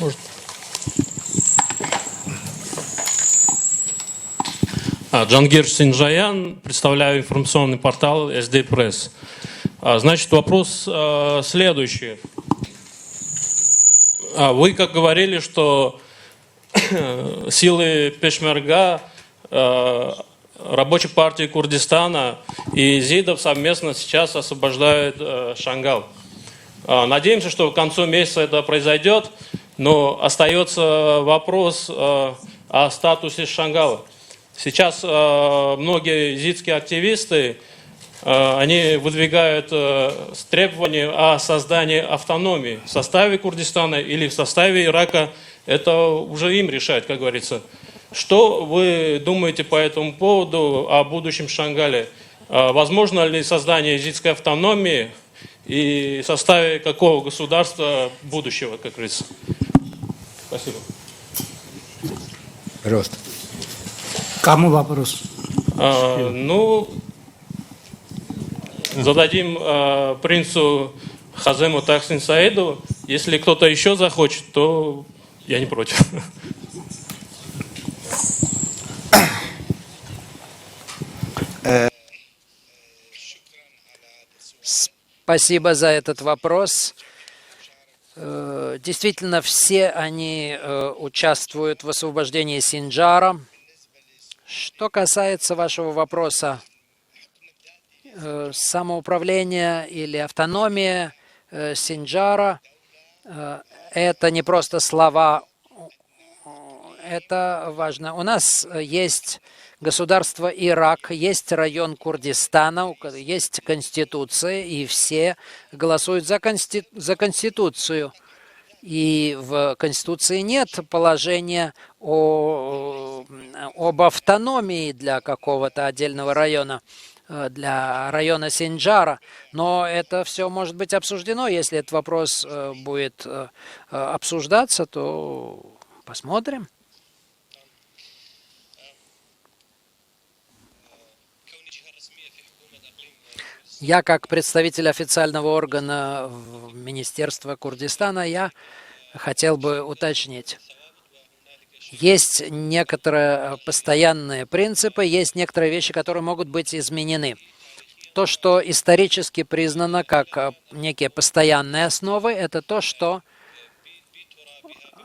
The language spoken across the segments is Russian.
Может. Джангир Синджаян, представляю информационный портал SD Press. Значит, вопрос следующий. Вы как говорили, что силы Пешмерга, Рабочей партии Курдистана и езидов совместно сейчас освобождают Шангал. Надеемся, что к концу месяца это произойдет, но остается вопрос о статусе Шангала. Сейчас многие езидские активисты, они выдвигают требования о создании автономии в составе Курдистана или в составе Ирака. Это уже им решать, как говорится. Что вы думаете по этому поводу о будущем Шангале? Возможно ли создание езидской автономии и в составе какого государства будущего, как говорится? Спасибо. Пожалуйста. Кому вопрос? Зададим принцу Хазему Тахсин Саиду. Если кто-то еще захочет, то я не против. Спасибо за этот вопрос. Действительно, все они участвуют в освобождении Синджара. Что касается вашего вопроса, самоуправление или автономия Синджара, это не просто слова, это важно. У нас есть государство Ирак, есть район Курдистана, есть конституция, и все голосуют за конституцию. И в конституции нет положения об автономии для какого-то отдельного района, для района Синджара. Но это все может быть обсуждено. Если этот вопрос будет обсуждаться, то посмотрим. Я, как представитель официального органа Министерства Курдистана, я хотел бы уточнить. Есть некоторые постоянные принципы, есть некоторые вещи, которые могут быть изменены. То, что исторически признано как некие постоянные основы, это то, что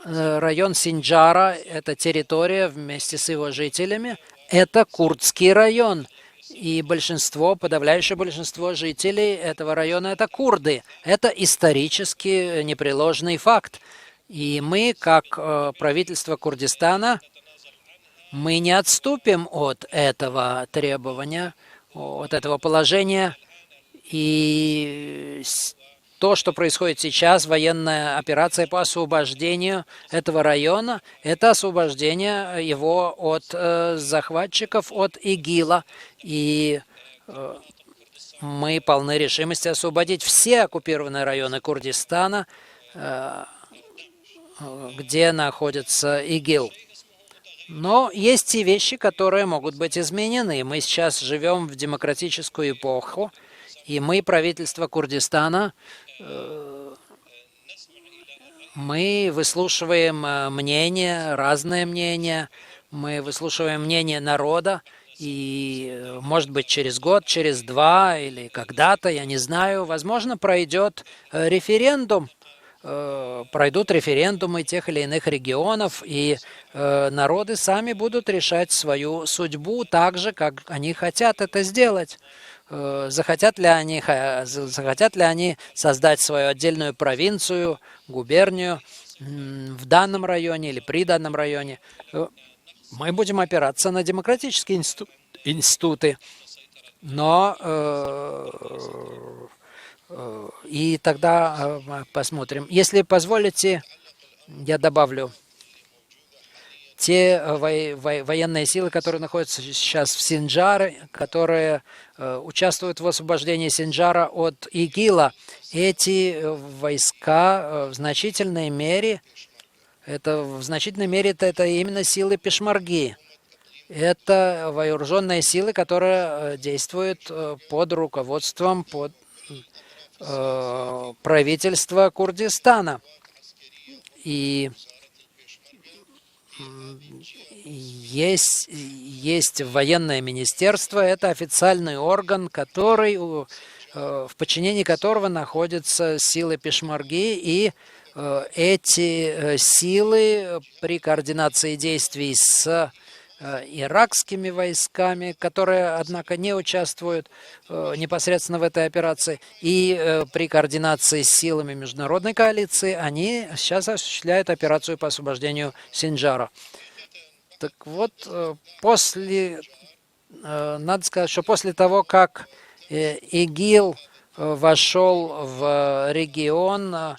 район Синджара, эта территория вместе с его жителями, это курдский район. И подавляющее большинство жителей этого района – это курды. Это исторически непреложный факт. И мы, как правительство Курдистана, мы не отступим от этого требования, от этого положения. И то, что происходит сейчас, военная операция по освобождению этого района, это освобождение его от захватчиков, от ИГИЛа. И мы полны решимости освободить все оккупированные районы Курдистана, где находится ИГИЛ. Но есть и вещи, которые могут быть изменены. Мы сейчас живем в демократическую эпоху, и мы, правительство Курдистана, мы выслушиваем мнения, разные мнения, мы выслушиваем мнение народа, и, может быть, через год, через два или когда-то, я не знаю, возможно, пройдет референдум, пройдут референдумы тех или иных регионов, и народы сами будут решать свою судьбу так же, как они хотят это сделать. Захотят ли они создать свою отдельную провинцию, губернию в данном районе или при данном районе. Мы будем опираться на демократические институты. Но и тогда посмотрим. Если позволите, я добавлю. Те военные силы, которые находятся сейчас в Синджаре, которые участвуют в освобождении Синджара от ИГИЛа, эти войска в значительной мере это именно силы Пешмерги. Это вооруженные силы, которые действуют под руководством правительства Курдистана. И есть военное министерство, это официальный орган, в подчинении которого находятся силы пешмарги, и эти силы при координации действий с иракскими войсками, которые, однако, не участвуют непосредственно в этой операции, и при координации с силами международной коалиции, они сейчас осуществляют операцию по освобождению Синджара. Так вот, надо сказать, что после того, как ИГИЛ вошел в регион,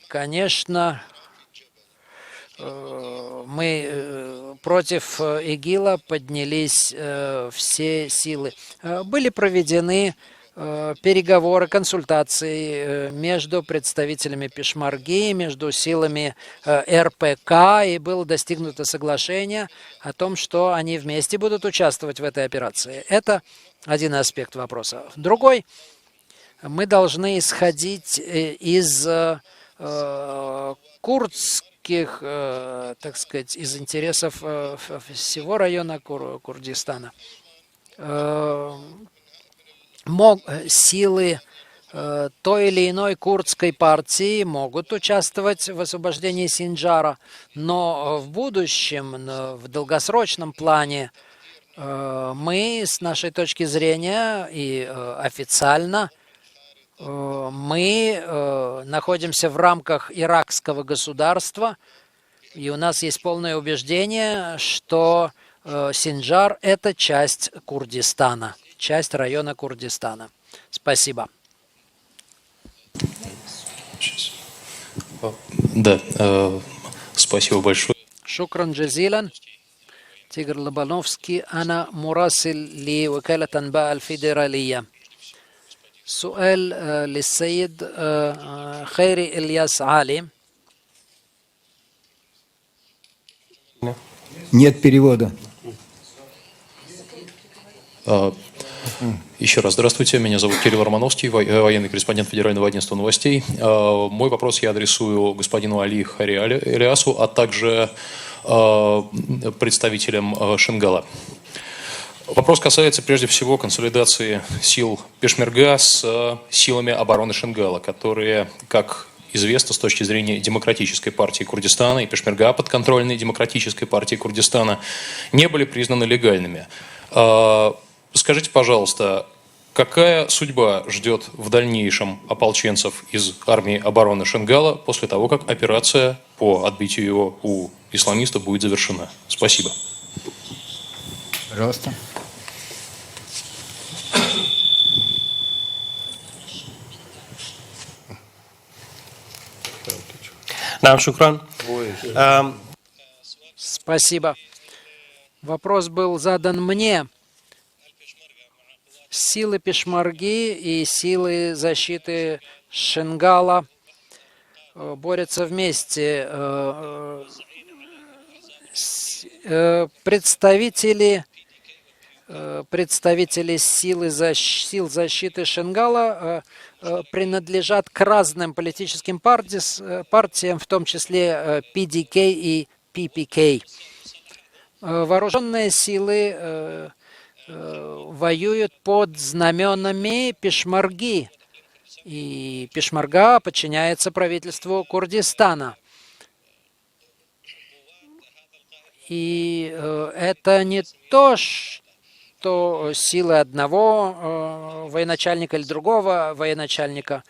конечно, против ИГИЛа поднялись все силы. Были проведены переговоры, консультации между представителями пешмарги, между силами РПК, и было достигнуто соглашение о том, что они вместе будут участвовать в этой операции. Это один аспект вопроса. Другой, мы должны исходить из курдских, так сказать, из интересов всего района Курдистана. Силы той или иной курдской партии могут участвовать в освобождении Синджара, но в будущем, в долгосрочном плане, мы, с нашей точки зрения и официально, мы находимся в рамках иракского государства, и у нас есть полное убеждение, что Синджар – это часть Курдистана, часть района Курдистана. Спасибо. Да, спасибо большое. Шукран джазилан. Тигр Лобановский. Ана мурасил ли وكالة أنباء الفيدرالية. سؤال للسيد خيري إلياس علي. Нет перевода. Еще раз здравствуйте, меня зовут Кирилл Романовский, военный корреспондент Федерального агентства новостей. Мой вопрос я адресую господину Али Хари Элиасу, а также представителям Шенгала. Вопрос касается прежде всего консолидации сил Пешмерга с силами обороны Шенгала, которые, как известно, с точки зрения Демократической партии Курдистана и Пешмерга, подконтрольной Демократической партии Курдистана, не были признаны легальными. Скажите, пожалуйста, какая судьба ждет в дальнейшем ополченцев из армии обороны Шенгала после того, как операция по отбитию его у исламистов будет завершена? Спасибо. Пожалуйста. Шукран. Спасибо. Вопрос был задан мне. Силы Пешмарги и силы защиты Шенгала борются вместе. Представители сил защиты Шенгала принадлежат к разным политическим партиям, в том числе PDK и PPK. Вооруженные силы воюют под знаменами Пешмарги, и Пешмарга подчиняется правительству Курдистана. И это не то, что силы одного военачальника или другого военачальника.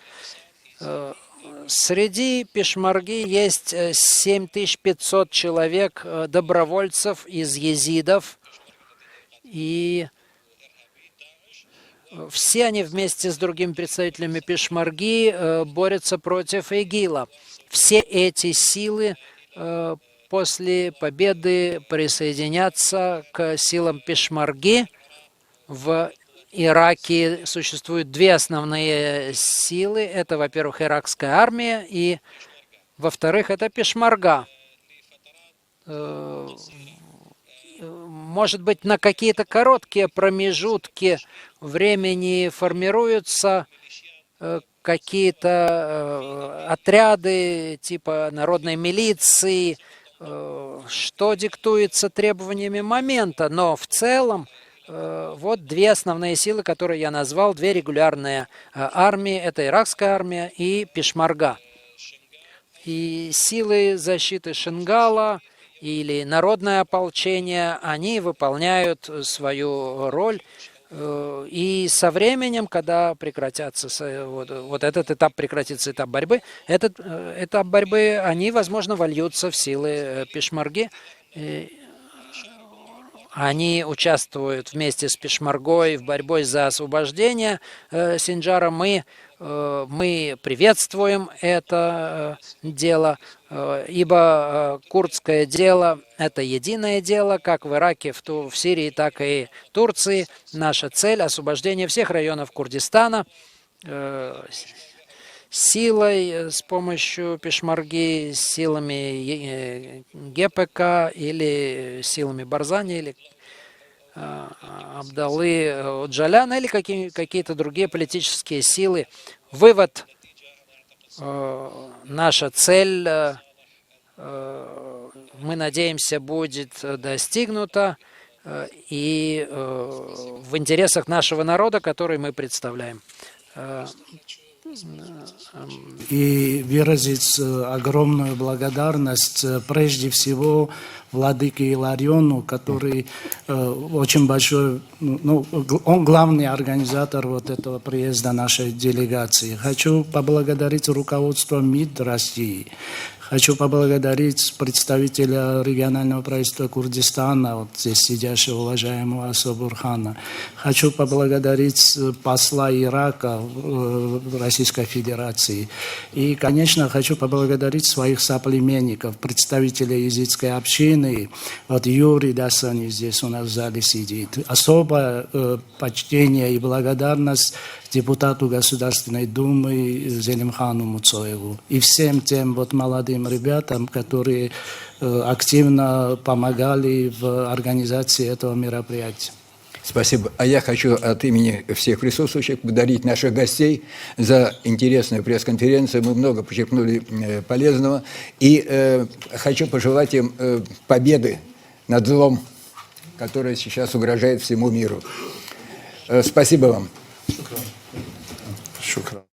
Среди Пешмарги есть 7500 человек добровольцев из езидов, и все они вместе с другими представителями Пешмарги борются против ИГИЛа. Все эти силы после победы присоединятся к силам Пешмарги. В Ираке существуют две основные силы. Это, во-первых, иракская армия, и, во-вторых, это Пешмарга. Может быть, на какие-то короткие промежутки времени формируются какие-то отряды типа народной милиции, что диктуется требованиями момента, но в целом вот две основные силы, которые я назвал, две регулярные армии, это иракская армия и Пешмарга. И силы защиты Шингала или народное ополчение, они выполняют свою роль. И со временем, когда прекратятся, вот этот этап прекратится, этап борьбы, этот этап борьбы, они, возможно, вольются в силы Пешмарги. Они участвуют вместе с Пешмаргой в борьбе за освобождение Синджара. Мы приветствуем это дело, ибо курдское дело – это единое дело, как в Ираке, в Сирии, так и Турции. Наша цель – освобождение всех районов Курдистана силой, с помощью Пешмарги, силами ГПК или силами Барзани, или Абдалы Джаляна, или какие-то другие политические силы. Вывод, наша цель, мы надеемся, будет достигнута и в интересах нашего народа, который мы представляем. И выразить огромную благодарность прежде всего владыке Илариону, который очень большой, он главный организатор вот этого приезда нашей делегации. Хочу поблагодарить руководство МИД России. Хочу поблагодарить представителя регионального правительства Курдистана, вот здесь сидящего уважаемого Асобурхана. Хочу поблагодарить посла Ирака в Российской Федерации. И, конечно, хочу поблагодарить своих соплеменников, представителей езидской общины. Вот Юрий Дасани здесь у нас в зале сидит. Особое почтение и благодарность депутату Государственной Думы Зелимхану Муцоеву и всем тем вот молодым ребятам, которые активно помогали в организации этого мероприятия. Спасибо. А я хочу от имени всех присутствующих благодарить наших гостей за интересную пресс-конференцию. Мы много почерпнули полезного. И хочу пожелать им победы над злом, которое сейчас угрожает всему миру. Спасибо вам. Шукран.